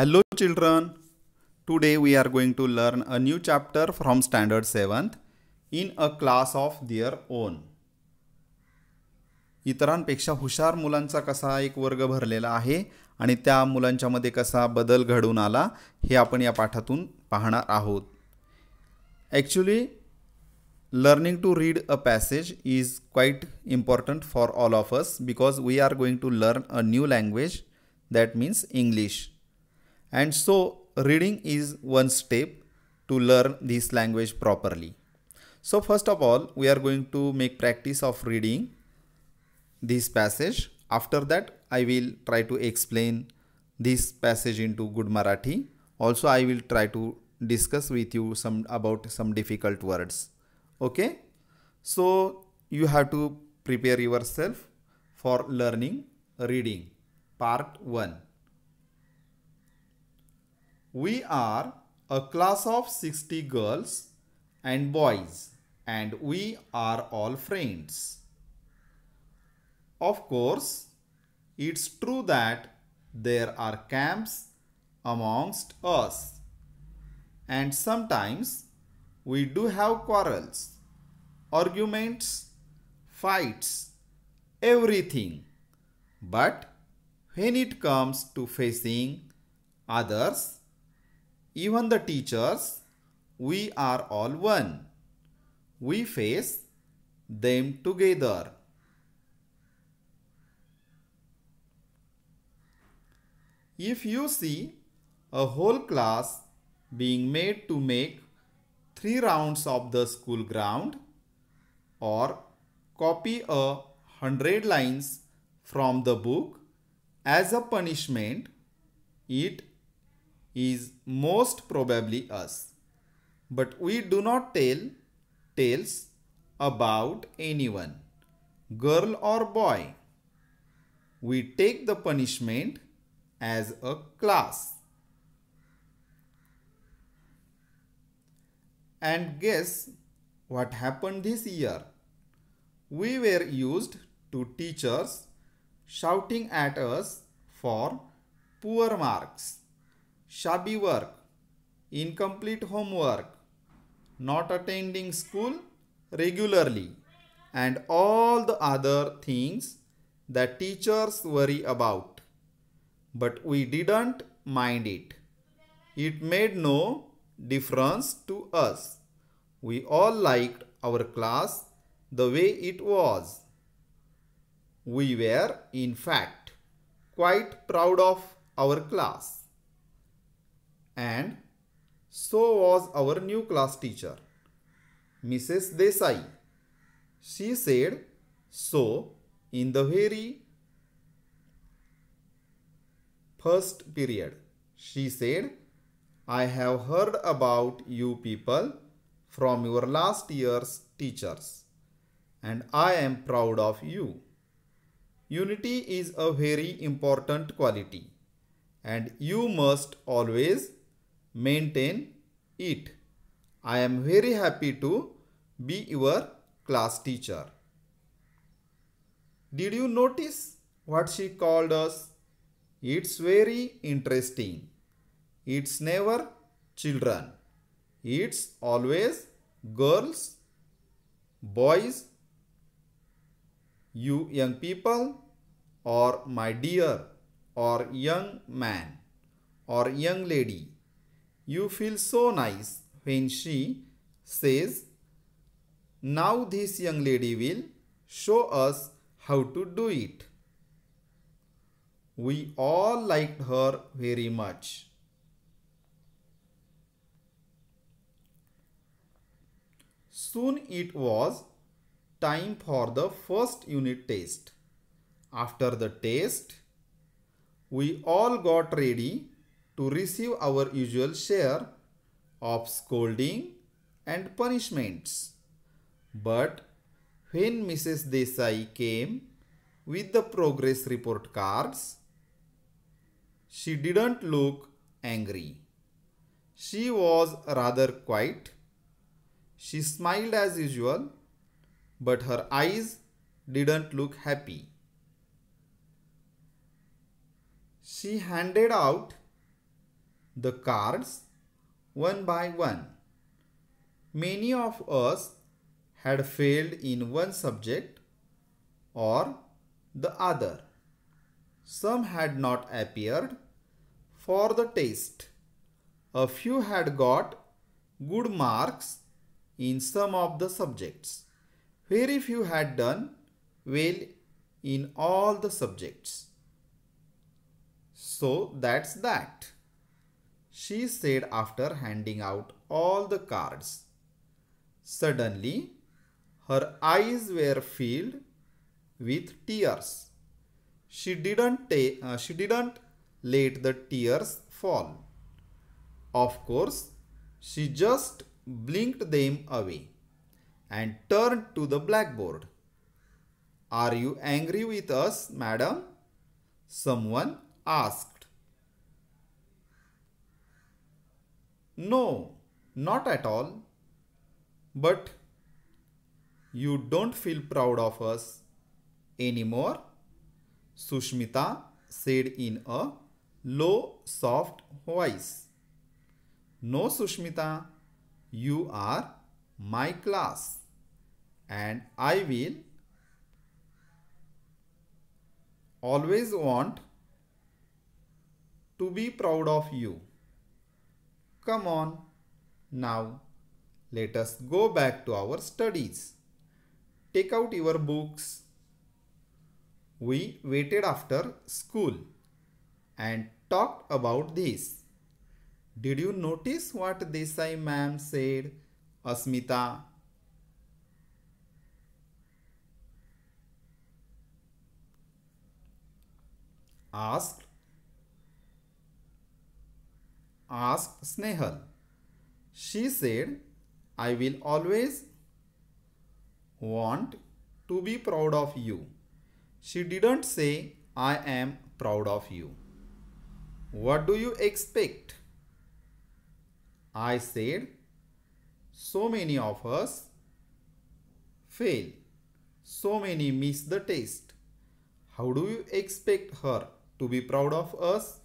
Hello children. Today we are going to learn a new chapter from standard 7th in a class of their own. इतरांपेक्षा हुशार मुलांचा कसा एक वर्ग भरलेला आहे आणि त्या मुलांच्या मध्ये कसा बदल घडून आला हे आपण या पाठातून पाहणार आहोत. Actually, learning to read a passage is quite important for all of us because we are going to learn a new language, that means English. And so reading is one step to learn this language properly. So first of all, we are going to make practice of reading this passage. After that, I will try to explain this passage into good Marathi. Also, I will try to discuss with you about some difficult words. Okay? So you have to prepare yourself for learning reading. Part 1. We are a class of 60 girls and boys, and we are all friends. Of course, it's true that there are camps amongst us, and sometimes we do have quarrels, arguments, fights, everything. But when it comes to facing others, even the teachers, we are all one. We face them together. If you see a whole class being made to make 3 rounds of the school ground or copy 100 lines from the book as a punishment, it is most probably us. But we do not tell tales about anyone, girl or boy. We take the punishment as a class. And guess what happened this year? We were used to teachers shouting at us for poor marks, shabby work, incomplete homework, not attending school regularly, and all the other things that teachers worry about. But we didn't mind it. It made no difference to us. We all liked our class the way it was. We were, in fact, quite proud of our class. And so was our new class teacher, Mrs. Desai. She said so in the very first period. She said, I have heard about you people from your last year's teachers, and I am proud of you. Unity is a very important quality, and you must always maintain it. I am very happy to be your class teacher. Did you notice what she called us? It's very interesting. It's never children. It's always girls, boys, you young people, or my dear, or young man, or young lady. You feel so nice when she says, now this young lady will show us how to do it. We all liked her very much. Soon it was time for the first unit test. After the test, we all got ready to receive our usual share of scolding and punishments. But when Mrs. Desai came with the progress report cards, she didn't look angry. She was rather quiet. She smiled as usual, but her eyes didn't look happy. She handed out the cards one by one. Many of us had failed in one subject or the other. Some had not appeared for the test. A few had got good marks in some of the subjects. Very few had done well in all the subjects. So that's that, she said after handing out all the cards. Suddenly, her eyes were filled with tears. She didn't let the tears fall. Of course, she just blinked them away and turned to the blackboard. Are you angry with us, madam? Someone asked. No, not at all. But you don't feel proud of us anymore? Sushmita said in a low, soft voice. No, Sushmita, you are my class and I will always want to be proud of you. Come on, now let us go back to our studies. Take out your books. We waited after school and talked about this. Did you notice what Desai ma'am said? Asmita asked Snehal. She said, I will always want to be proud of you. She didn't say, I am proud of you. What do you expect? I said, so many of us fail. So many miss the test. How do you expect her to be proud of us?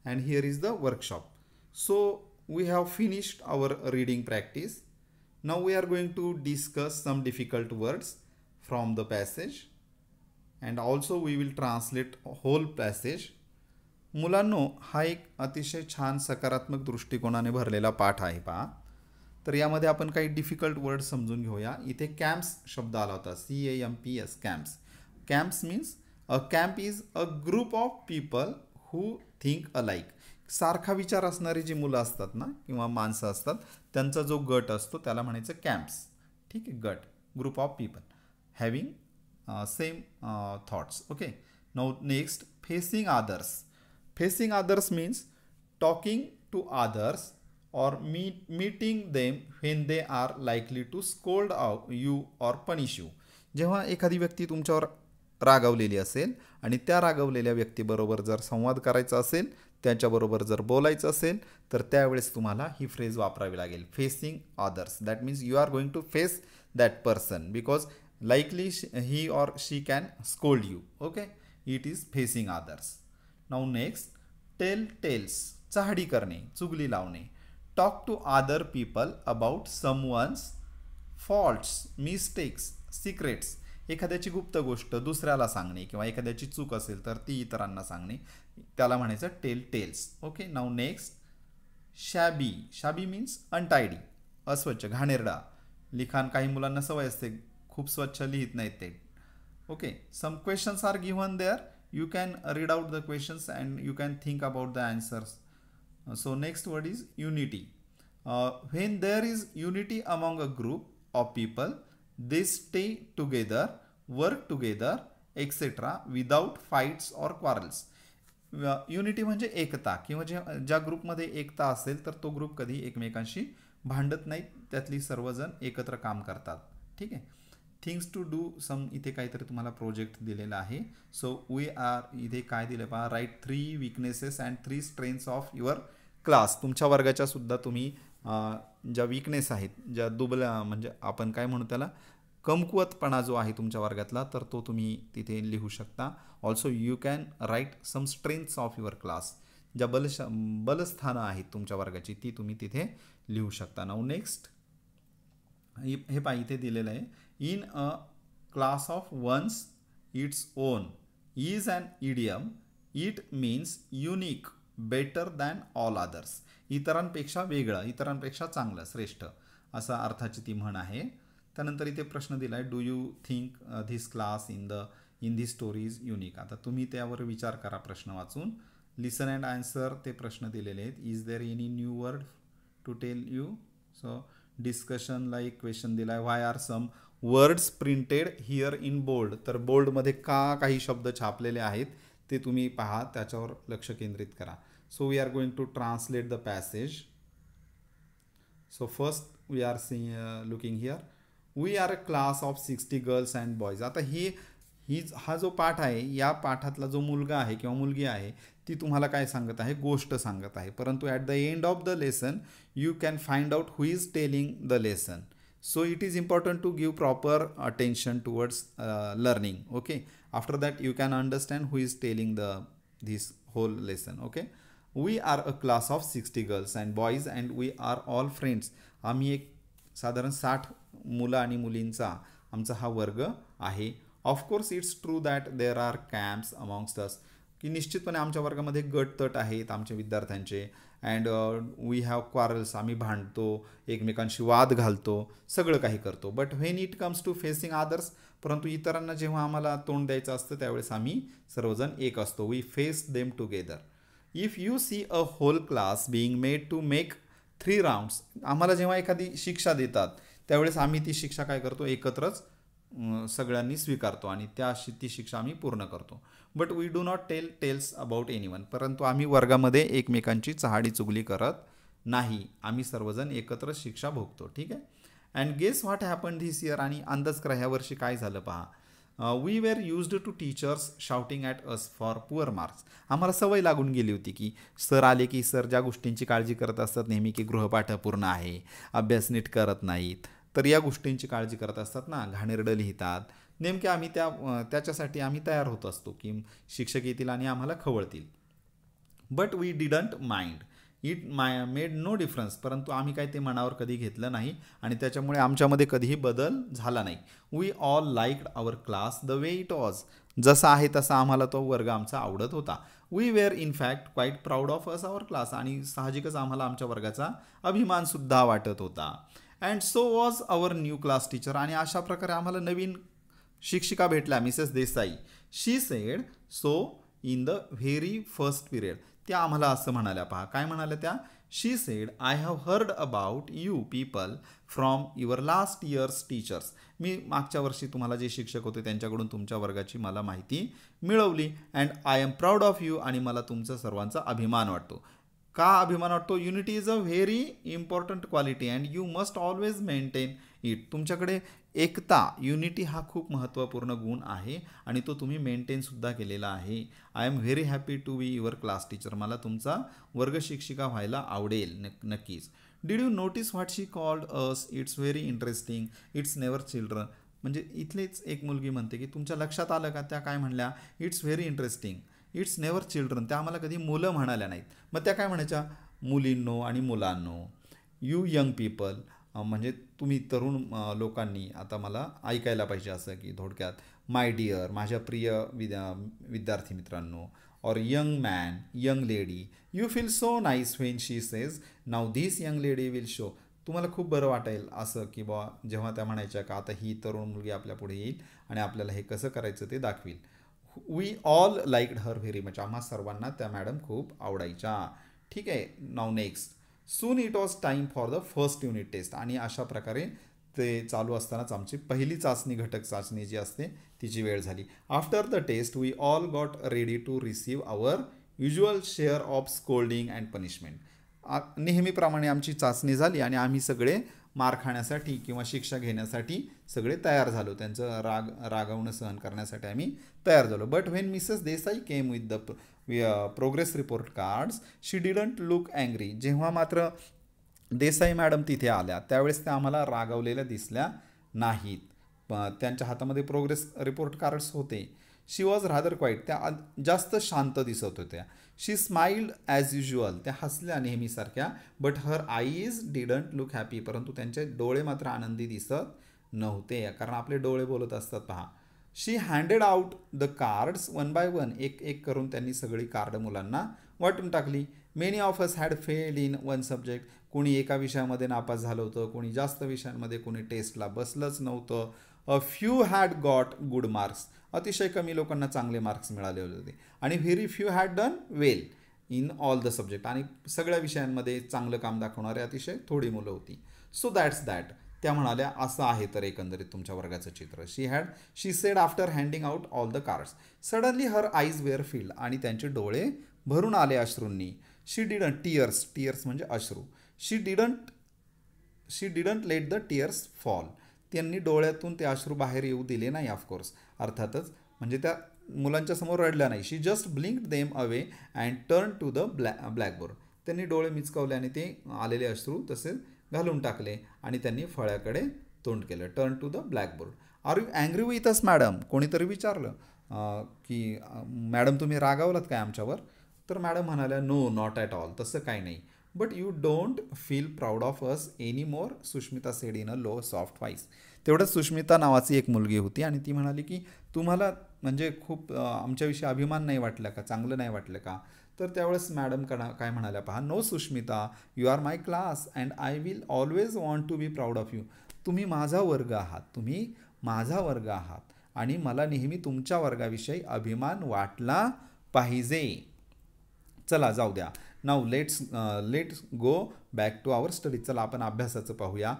And here is the workshop. So we have finished our reading practice. Now we are going to discuss some difficult words from the passage and also we will translate whole passage. मुलांनो, हा एक अतिशय छान सकारात्मक दृष्टिकोनाने भरलेला पाठ आहे पहा. तर यामध्ये आपण काही डिफिकल्ट वर्ड समजून घेऊया. इथे कॅम्प्स शब्द आला होता, CAMPS, camps. Camps means a camp is a group of people who think alike. सारखा विचार असणारी जी मुलं असतात ना किंवा माणसं असतात त्यांचा जो गट असतो त्याला म्हणायचं कॅम्प्स. ठीक आहे, गट, group of people having same thoughts. Okay, now next, facing others. Facing others means talking to others or meeting them when they are likely to scold you or punish you. जेव्हा एखादी व्यक्ती तुमच्यावर रागावलेली असेल आणि त्या रागावलेल्या व्यक्तीबरोबर जर संवाद करायचा असेल, त्याच्याबरोबर जर बोलायचं असेल तर त्यावेळेस तुम्हाला ही फ्रेज वापरावी लागेल, facing others. That means you are going to face that person because likely he or she can scold you. Okay, it is facing others. Now next, tell tales. चहाडी करणे, चुगली लावणे. Talk to other people about someone's faults, mistakes, secrets. एखाद्याची गुप्त गोष्ट दुसऱ्याला सांगणे किंवा एखाद्याची चूक असेल तर ती इतरांना सांगणे, त्याला म्हणायचं tell tales. Okay, now next, shabby. Shabby means untidy, अस्वच्छ, घाणेरडा. लिखाण, काही मुलांना सवय असते खूप स्वच्छ लिहित नाहीत ते. Okay, some questions are given there. You can read out the questions and you can think about the answers. So next word is unity. When there is unity among a group of people, they stay together, work together, etc. without fights or quarrels. Unity म्हणजे एकता, किंवा ज्या ग्रुपमध्ये एकता असेल तर तो group कधी एकमेकांशी भांडत नाहीत, त्यातली सर्वजण एकत्र काम करतात. ठीक आहे. थिंग्स टू डू सम, इथे काहीतरी तुम्हाला प्रोजेक्ट दिलेला आहे. सो वी आर, इथे काय दिलं पहा, write 3 weaknesses and 3 strengths of your class. तुमच्या वर्गाच्या सुद्धा तुम्ही ज्या विकनेस आहेत, ज्या दुबळ्या म्हणजे आपण काय म्हणू त्याला कमकुवतपणा जो आहे तुमच्या वर्गातला तर तो तुम्ही तिथे लिहू शकता. Also you can write some strengths of your class. ज्या बलस्थानं आहेत तुमच्या वर्गाची ती तुम्ही तिथे लिहू शकता. नाऊ नेक्स्ट हे पहा इथे दिलेलं आहे. In a class of one's its own is an idiom. It means unique, better than all others. इतरांपेक्षा वेगळं, इतरांपेक्षा चांगलं, श्रेष्ठ असा अर्थाची ती म्हण आहे. त्यानंतर इथे प्रश्न दिला आहे, do you think this class in this story is unique. आता तुम्ही त्यावर विचार करा प्रश्न वाचून. लिसन अँड आन्सर ते प्रश्न दिलेले आहेत. Is there any new word to tell you. So डिस्कशनला एक क्वेश्चन दिला आहे, why are some words printed here in bold. तर बोल्डमध्ये का काही शब्द छापलेले आहेत ते तुम्ही पहा, त्याच्यावर लक्ष केंद्रित करा. So we are going to translate the passage. So first we are looking here, we are a class of 60 girls and boys. आता हा जो पाठ आहे, या पाठातला जो मुलगा आहे किंवा मुलगी आहे ती तुम्हाला काय सांगत आहे, गोष्ट सांगत आहे. परंतु at the end of the lesson you can find out who is telling the lesson. So it is important to give proper attention towards learning. Okay, after that you can understand who is telling this whole lesson. Okay, we are a class of 60 girls and boys and we are all friends. आम्ही एक साधारण 60 मुलं आणि मुलींचा आमचा हा वर्ग आहे. Of course it's true that there are camps amongst us. की निश्चितपणे आमच्या वर्गामध्ये गटतट आहेत आमच्या विद्यार्थ्यांचे. अँड वी हॅव क्वारल्स, आम्ही भांडतो, एकमेकांशी वाद घालतो, सगळं काही करतो. But when it comes to facing others, परंतु इतरांना जेव्हा आम्हाला तोंड द्यायचं असतं त्यावेळेस आम्ही सर्वजण एक असतो. We face them together. If you see a whole class being made to make 3 rounds. आम्हाला जेव्हा एखादी शिक्षा देतात त्यावेळेस आम्ही ती शिक्षा काय करतो, एकत्रच सगळ्यांनी स्वीकारतो आणि ती शिक्षा आम्ही पूर्ण करतो. But we do not tell tales about anyone. परंतु आम्ही वर्गामध्ये एकमेकांची चहाडी चुगली करत नाही. आम्ही सर्वजण एकत्र शिक्षा भोगतो. ठीक आहे. And guess what happen this year. आणि अंदाज करा ह्या वर्षी काय झालं पहा. We were used to teachers shouting at us for poor marks. आम्हाला सवय लागून गेली होती की सर आले की सर ज्या गोष्टींची काळजी करत असतात नेहमी की गृहपाठ पूर्ण आहे, अभ्यास नीट करत नाहीत, तर या गोष्टींची काळजी करत असतात ना, घाणेरडं लिहितात. नेमके आम्ही त्याच्यासाठी आम्ही तयार होत असतो की शिक्षक येतील आणि आम्हाला खवळतील. But we didn't mind. It made no difference. परंतु आम्ही काय ते मनावर कधी घेतलं नाही आणि त्याच्यामुळे आमच्यामध्ये कधीही बदल झाला नाही. We all liked our class the way it was. जसा आहे तसा आम्हाला तो वर्ग आमचा आवडत होता. We were in fact quite proud of us our class. आणि साहजिकच आम्हाला आमच्या वर्गाचा अभिमानसुद्धा वाटत होता. And so was our new class teacher. आणि अशा प्रकारे आम्हाला नवीन शिक्षिका भेटल्या, Mrs Desai. She said so in the very first period. त्या आम्हाला असं म्हणाल्या पहा. काय म्हणाल्या त्या. She said I have heard about you people from your last years teachers. मी मागच्या वर्षी तुम्हाला जे शिक्षक होते त्यांच्याकडून तुमच्या वर्गाची मला माहिती मिळवली. And I am proud of you. आणि मला तुमचा सर्वांचा अभिमान वाटतो. का अभिमान वाटतो. Unity is a very important quality and you must always maintain it. तुमच्याकडे एकता, युनिटी हा खूप महत्त्वपूर्ण गुण आहे आणि तो तुम्ही मेंटेनसुद्धा केलेला आहे. I am very happy to be your class teacher. मला तुमचा वर्ग शिक्षिका व्हायला आवडेल नक्कीच. Did you notice what she called us. It's very interesting. It's never children. म्हणजे इथलेच एक मुलगी म्हणते की तुमच्या लक्षात आलं का त्या काय म्हणल्या. It's very interesting. It's never children. त्या आम्हाला कधी मुलं म्हणाल्या नाहीत. मग त्या काय म्हणायच्या, मुलींनो आणि मुलांनो. You young people. म्हणजे तुम्ही तरुण लोकांनी आता मला ऐकायला पाहिजे असं की थोडक्यात. माय डिअर, माझ्या प्रिय विद्यार्थी मित्रांनो. और young man, young lady. You feel so nice when she says now this young lady will show. तुम्हाला खूप बरं वाटेल असं की बा जेव्हा त्या म्हणायच्या का आता ही तरुण मुलगी आपल्या पुढे येईल आणि आपल्याला हे कसं करायचं ते दाखवील. We all liked her very much. आम्हा सर्वांना त्या मॅडम खूप आवडायच्या. ठीक आहे. Now next. Soon it was time for the first unit test. आणि अशा प्रकारे ते चालू असतानाच आमची पहिली चाचणी, घटक चाचणी जी असते तिची वेळ झाली. After the test we all got ready to receive our usual share of scolding and punishment. नेहमीप्रमाणे आमची चाचणी झाली आणि आम्ही सगळे मार खाण्यासाठी किंवा शिक्षा घेण्यासाठी सगळे तयार झालो. त्यांचं रागवणं सहन करण्यासाठी आम्ही तयार झालो. But when Mrs Desai came with the progress report cards she didn't look angry. जेव्हा मात्र देसाई मॅडम तिथे आल्या त्यावेळेस त्या आम्हाला रागवलेल्या दिसल्या नाहीत. त्यांच्या हातामध्ये प्रोग्रेस रिपोर्ट कार्ड्स होते. शी वॉज रादर क्वाईट, त्या जास्त शांत दिसत होत्या. शी स्माइल्ड ॲज युजल, त्या हसल्या नेहमीसारख्या. But her eyes didn't look happy, परंतु त्यांचे डोळे मात्र आनंदी दिसत नव्हते, कारण आपले डोळे बोलत असतात पहा. She handed out the cards one by one, एक एक करून त्यांनी सगळी कार्ड मुलांना वाटून टाकली. Many of us had failed in one subject, कोणी एका विषयामध्ये नापास झालं होतं, कोणी जास्त विषयांमध्ये, कोणी टेस्टला बसलंच नव्हतं. A few had got good marks, अतिशय कमी लोकांना चांगले मार्क्स मिळाले होते. आणि very few had done well in all the subject, आणि सगळ्या विषयांमध्ये चांगलं काम दाखवणारे अतिशय थोडी मुलं होती. सो दॅट्स दॅट, त्या म्हणाल्या असं आहे तर एकंदरीत तुमच्या वर्गाचं चित्र. She said after handing out all the cards. Suddenly her eyes were filled, आणि त्यांचे डोळे भरून आले अश्रूंनी. शी डिडंट, टीयर्स म्हणजे अश्रू. She didn't let the tears fall, त्यांनी डोळ्यातून ते अश्रू बाहेर येऊ दिले नाही. ऑफकोर्स, अर्थातच, म्हणजे त्या मुलांच्या समोर रडल्या नाही. She just blinked them away and turn to the blackboard, त्यांनी डोळे मिचकावले आणि ते आलेले अश्रू तसे घालून टाकले आणि त्यांनी फळ्याकडे तोंड केलं. Turn to the blackboard. Are you angry with us madam, कोणीतरी विचारलं की मॅडम तुम्ही रागावलात काय आमच्यावर? तर मॅडम म्हणाल्या नो नॉट ॲट ऑल, तसं काही नाही. But you don't feel proud of us any more, Sushmita said in a low soft voice. तेवढंच सुष्मिता नावाची एक मुलगी होती आणि ती म्हणाली की तुम्हाला म्हणजे खूप आमच्याविषयी अभिमान नाही वाटला का, चांगलं नाही वाटलं का? तर त्यावेळेस मॅडम काय म्हणाल्या पहा, no Sushmita, you are my class and I will always want to be proud of you. तुम्ही माझा वर्ग आहात, तुम्ही माझा वर्ग आहात आणि मला नेहमी तुमच्या वर्गाविषयी अभिमान वाटला पाहिजे. चला जाऊ द्या. Now let's go back to our study. चला आपण अभ्यासाचं पाहूया.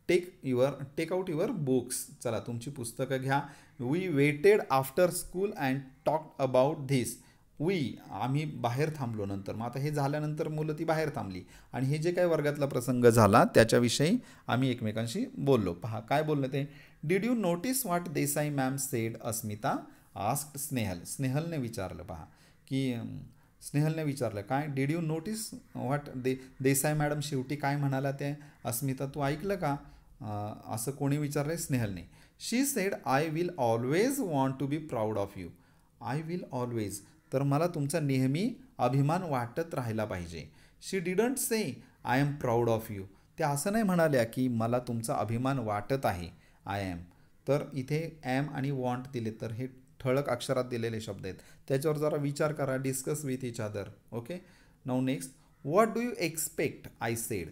टेक आउट युअर बुक्स, चला तुमची पुस्तकं घ्या. We waited after school and talk about this. आम्ही बाहेर थांबलो नंतर. मग आता हे झाल्यानंतर मुलं ती बाहेर थांबली आणि हे जे काही वर्गातला प्रसंग झाला त्याच्याविषयी आम्ही एकमेकांशी बोललो. पहा काय बोललं ते. Did you notice what Desai ma'am said, Asmita asked Snehal. स्नेहलने विचारलं पहा की स्नेहलने विचारलं काय, did you notice what Desai madam शेवटी काय म्हणाला ते, अस्मिता तू ऐकलं का, असं कोणी विचारलं? स्नेहलने. She said I will always want to be proud of you. I will always, तर मला तुमचा नेहमी अभिमान वाटत राहिला पाहिजे. She didn't say I am proud of you. त्या असं नाही म्हणाल्या की मला तुमचा अभिमान वाटत आहे, आय एम. तर इथे ॲम आणि वॉन्ट दिले, तर हे ठळक अक्षरात दिलेले शब्द आहेत, त्याच्यावर जरा विचार करा. Discuss with each other. Okay. Now next, what do you expect, I said.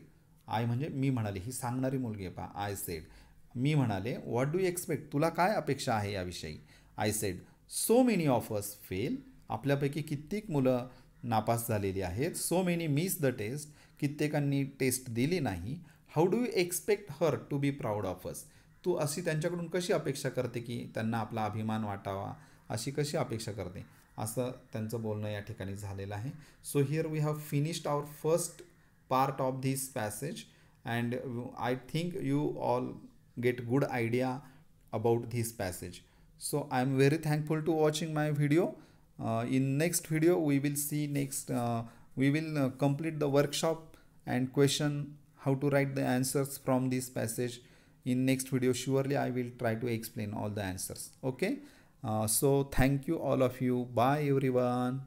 I म्हणजे मी म्हणाले, ही सांगणारी मुलगी आहे पहा. आय सेड, मी म्हणाले. व्हॉट डू यू एक्सपेक्ट, तुला काय अपेक्षा आहे याविषयी. I said, so many of us fail. आपल्यापैकी कित्येक मुलं नापास झालेली आहेत. So many miss the test, कित्येकांनी टेस्ट दिली नाही. How do you expect her to be proud of us. तू अशी त्यांच्याकडून कशी अपेक्षा करते की त्यांना आपला अभिमान वाटावा, अशी कशी अपेक्षा करते, असं त्यांचं बोलणं या ठिकाणी झालेलं आहे. So here we have finished our first part of this passage and I think you all get good idea about this passage. So I am very thankful to watching my video. In next video we will see we will complete the workshop and question how to write the answers from this passage. In next video surely I will try to explain all the answers. Okay. So thank you all of you. Bye everyone.